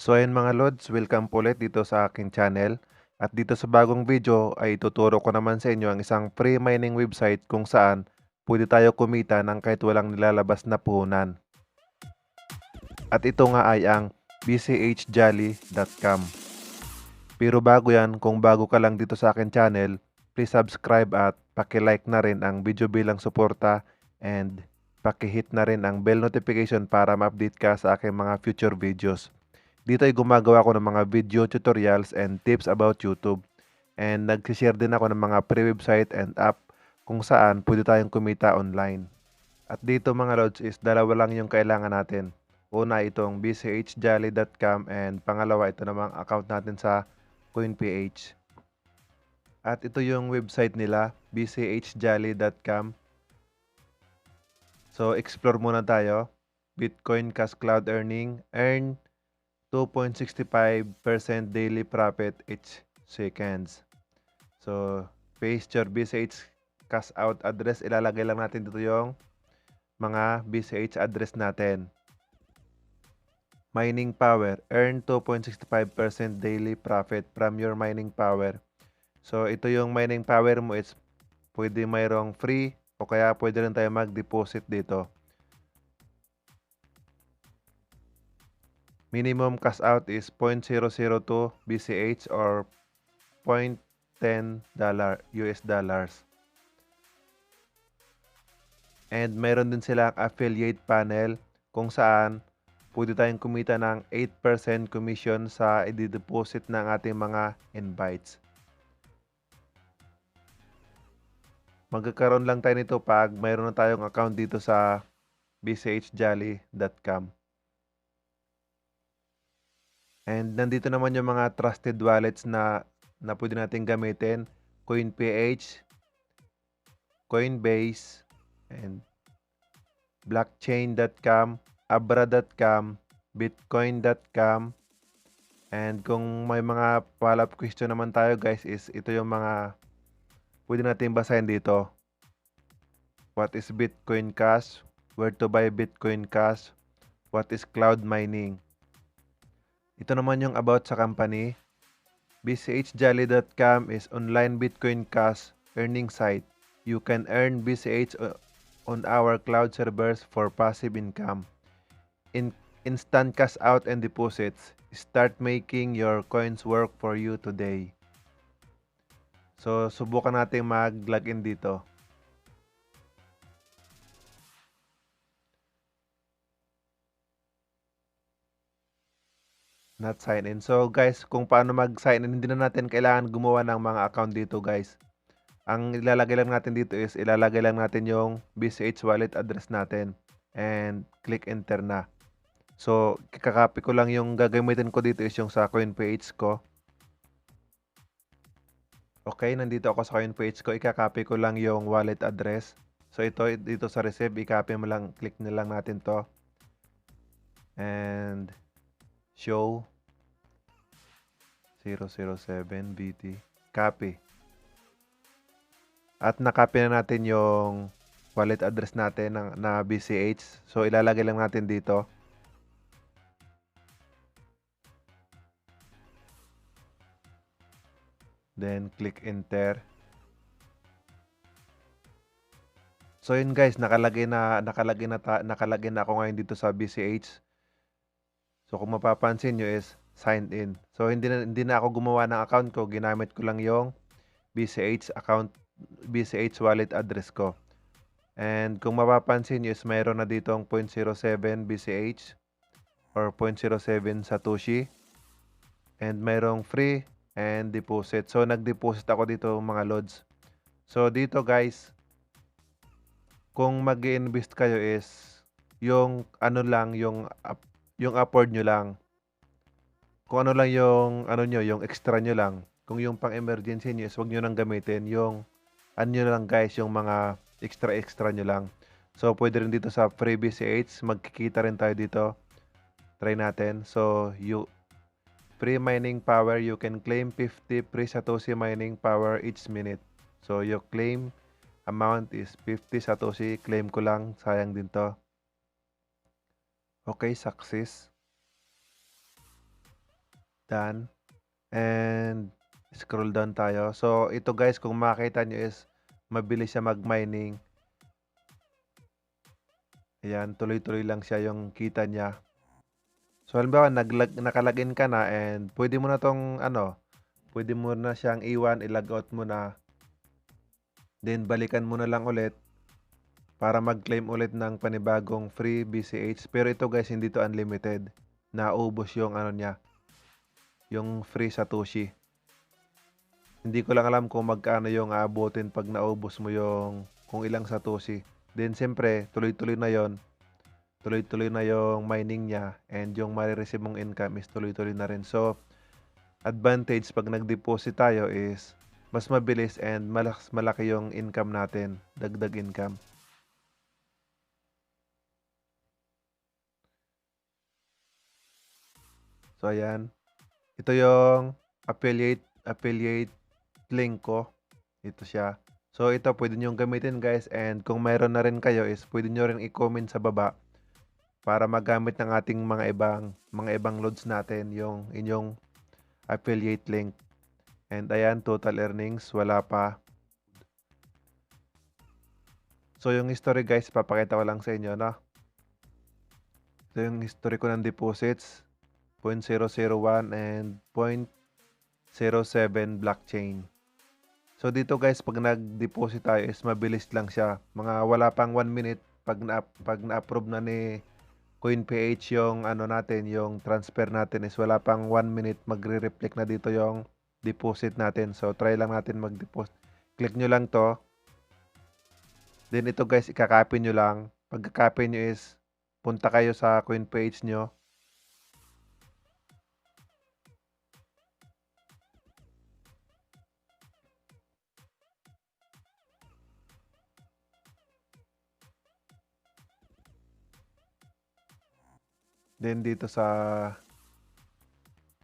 So ayun mga lods, welcome po ulit dito sa aking channel. At dito sa bagong video ay tuturo ko naman sa inyo ang isang free mining website kung saan pwede tayo kumita ng kahit walang nilalabas na puhunan. At ito nga ay ang Bchjolly.com. Pero bago yan, kung bago ka lang dito sa aking channel, please subscribe at paki-like na rin ang video bilang suporta and paki-hit na rin ang bell notification para ma-update ka sa aking mga future videos. Dito ay gumagawa ko ng mga video tutorials and tips about YouTube. And nag-share din ako ng mga free website and app kung saan pwede tayong kumita online. At dito mga lods is dalawa lang yung kailangan natin. Una itong bchjolly.com and pangalawa ito namang account natin sa Coins.ph. At ito yung website nila, bchjolly.com. So explore muna tayo. Bitcoin Cash Cloud Earning, earn 2.65% daily profit each seconds. So, paste your BCH cash out address. Ilalagay lang natin dito yung mga BCH address natin. Mining power. Earn 2.65% daily profit from your mining power. So, ito yung mining power mo. It's pwede mayroong free o kaya pwede rin tayo mag-deposit dito. Minimum cash out is 0.002 BCH or $0.10 US dollars. And meron din silang affiliate panel kung saan pwede tayong kumita ng 8% commission sa i-deposit ng ating mga invites. Magkakaroon lang tayo nito pag mayroon na tayong account dito sa bchjolly.com. And nandito naman yung mga trusted wallets na pwede natin gamitin. Coins.ph, Coinbase, and blockchain.com, abra.com, bitcoin.com. And kung may mga follow-up question naman tayo guys is ito yung mga pwede natin basahin dito. What is Bitcoin Cash? Where to buy Bitcoin Cash? What is cloud mining? Ito naman yung about sa company. bchjolly.com is online Bitcoin Cash earning site. You can earn BCH on our cloud servers for passive income. Instant cash out and deposits. Start making your coins work for you today. So, subukan natin mag-login dito. Not sign in. So, guys, kung paano mag-sign in, hindi na natin kailangan gumawa ng mga account dito, guys. Ang ilalagay lang natin dito is ilalagay lang natin yung BCH wallet address natin and click enter na. So, kakopy ko lang yung gagamitin ko dito is yung sa Coin.ph ko. Okay, nandito ako sa Coin.ph ko. Ikakopy ko lang yung wallet address. So, ito dito sa receive, i-copy mo lang, click na lang natin to. And show 007 BT. Copy. At nakopy na natin yung wallet address natin na BCH. So, ilalagay lang natin dito. Then, click enter. So, yun guys, nakalagay na ako ngayon dito sa BCH. So, kung mapapansin nyo is signed in. So, hindi na ako gumawa ng account ko. Ginamit ko lang yung BCH account, BCH wallet address ko. And kung mapapansin nyo is mayroon na dito ang 0.07 BCH or 0.07 Satoshi. And mayroong free and deposit. So, nag-deposit ako dito mga lods. So, dito guys, kung mag-i-invest kayo is yung ano lang, yung afford nyo lang. Kung ano lang yung yung extra nyo lang. Kung yung pang emergency nyo is wag nyo nang gamitin. Yung lang guys, yung mga extra nyo lang. So, pwede rin dito sa free BCH. Magkikita rin tayo dito. Try natin. So, free mining power, you can claim 50 free Satoshi mining power each minute. So, your claim amount is 50 Satoshi. Claim ko lang. Sayang din to. Okay, success. Done. And scroll down tayo. So, ito guys, kung makita nyo is mabilis siya mag-mining. Ayan, tuloy-tuloy lang siya yung kita niya. So, halimbawa, nakalagin ka na and pwede mo na tong, pwede mo na siyang iwan, i-log out mo na. Then, balikan mo na lang ulit para mag-claim ulit ng panibagong free BCH. Pero ito guys, hindi to unlimited. Naubos yung niya, yung free Satoshi. Hindi ko lang alam kung magkano yung aabutin pag naubos mo yung kung ilang Satoshi. Then, siyempre, tuloy-tuloy na yon. Tuloy-tuloy na yung mining niya and yung marireceive mong income is tuloy-tuloy na rin. So, advantage pag nag-deposit tayo is mas mabilis and malaki yung income natin, dagdag income. So, ayan. Ito yung affiliate link ko. Ito siya. So, ito pwede nyo gamitin guys and kung mayroon na rin kayo is pwede nyo rin i-comment sa baba para magamit ng ating mga ibang loads natin yung inyong affiliate link. And ayan, total earnings, wala pa. So, yung history guys, papakita ko lang sa inyo, no? Ito yung history ko ng deposits, 0.001 and 0.07 blockchain. So, dito guys, pag nag-deposit tayo is mabilis lang siya. Mga wala pang 1 minute pag na-approve na ni Coins.ph yung natin, yung transfer natin is wala pang 1 minute magre-reflect na dito yung deposit natin. So, try lang natin mag-deposit. Click nyo lang to. Then ito guys, ikakopy nyo lang. Pagka-copy nyo is, punta kayo sa coin page nyo. Then dito sa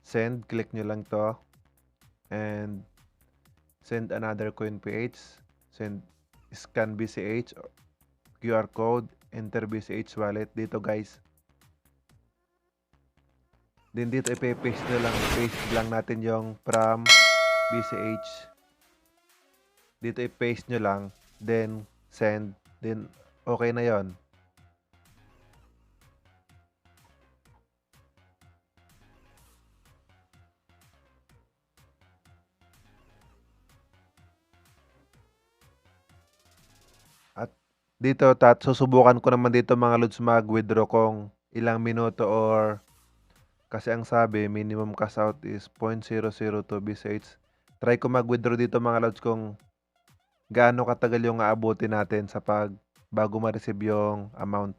send, click nyo lang to. And send another coin page. Send scan BCH, QR code, enter BCH wallet. Dito guys. Then dito ipe-paste nyo lang. Paste lang natin yung from BCH. Dito i-paste nyo lang. Then send. Then okay na yon. At dito, susubukan ko naman dito mga lods mag-withdraw kung ilang minuto or kasi ang sabi, minimum cash out is 0.002 BCH. Try ko mag-withdraw dito mga lods kung gaano katagal yung aabutin natin sa bago ma-receive yung amount.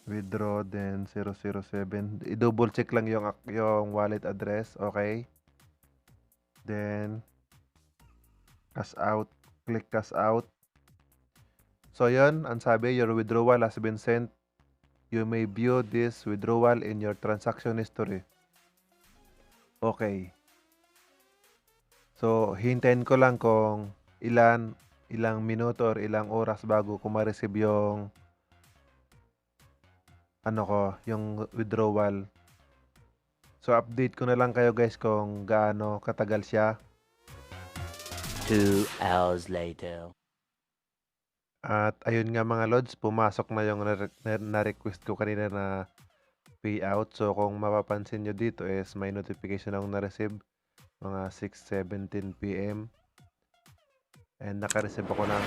Withdraw, then 007. I-double check lang yung wallet address. Okay. Then, cash out. Click cash out. So, yun. Ang sabi, your withdrawal has been sent. You may view this withdrawal in your transaction history. Okay. So, hintayin ko lang kung ilang minuto or ilang oras bago ko ma-receive yung yung withdrawal. So, update ko na lang kayo guys kung gaano katagal siya. 2 hours later. At ayun nga mga lods, pumasok na yung na-request ko kanina na payout. So, kung mapapansin nyo dito is may notification akong na-receive mga 6:17 PM. And naka-receive ako ng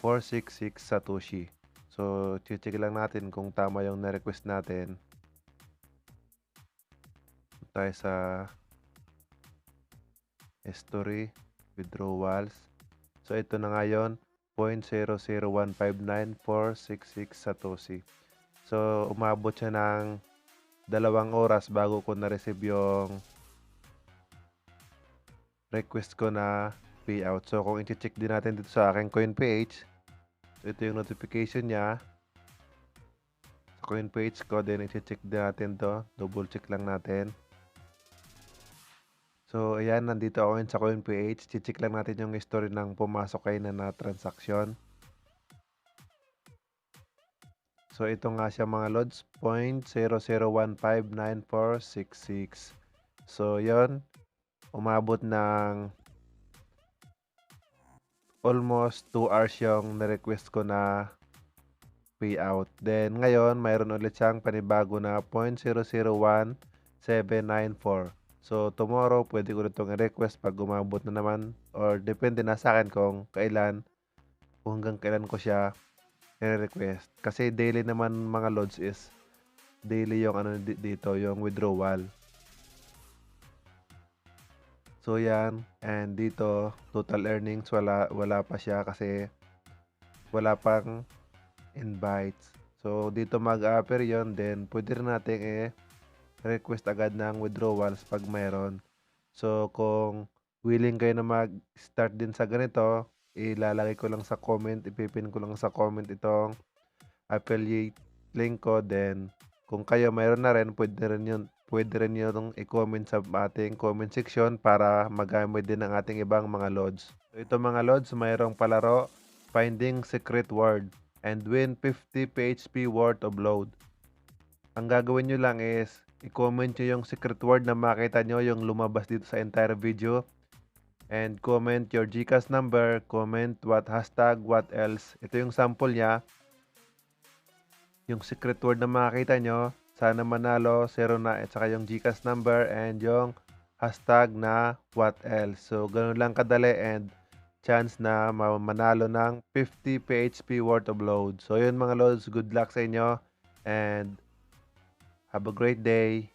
0.00159,466 Satoshi. So, check lang natin kung tama yung na-request natin. Tayo sa history, withdrawals. So, ito na nga yun, 0.00159,466 Satoshi. So, umabot siya ng 2 oras bago ko na-receive yung request ko na payout. So, kung i-check din natin dito sa aking coin page, ito yung notification niya. Sa coin page ko, then i-check din natin to. Double check lang natin. So, ayan, nandito ako sa coin page. I-check lang natin yung history ng pumasok kayo na transaction. So ito nga siya mga lods, 0.00159466. So yon, umabot ng almost 2 hours yung na-request ko na payout. Then ngayon, mayroon ulit siyang panibago na 0.001794. So tomorrow, pwede ko itong i-request pag umabot na naman, or depende na sa akin kung hanggang kailan ko siya i-request. Kasi daily naman mga loads is daily yung dito, yung withdrawal. So yan, and dito total earnings wala pa siya kasi wala pang invites. So dito mag-appear yon, then pwede rin natin request agad ng withdrawals pag mayroon. So kung willing kayo na mag-start din sa ganito, ilalagay ko lang sa comment, ipipin ko lang sa comment itong affiliate link ko. Then kung kayo mayroon na rin, pwede rin yun i-comment sa ating comment section para magamit din ng ating ibang mga loads. So ito mga loads, mayroong palaro, finding secret word and win 50 PHP worth of load. Ang gagawin nyo lang is i-comment nyo yung secret word na makita nyo yung lumabas dito sa entire video, and comment your Gcash number, comment what hashtag, what else. Ito yung sample niya. Yung secret word na makita nyo, sana manalo, 0 na, at saka yung Gcash number and yung hashtag na what else. So, ganun lang kadali, and chance na manalo ng 50 PHP worth of load. So, yun mga loads, good luck sa inyo and have a great day.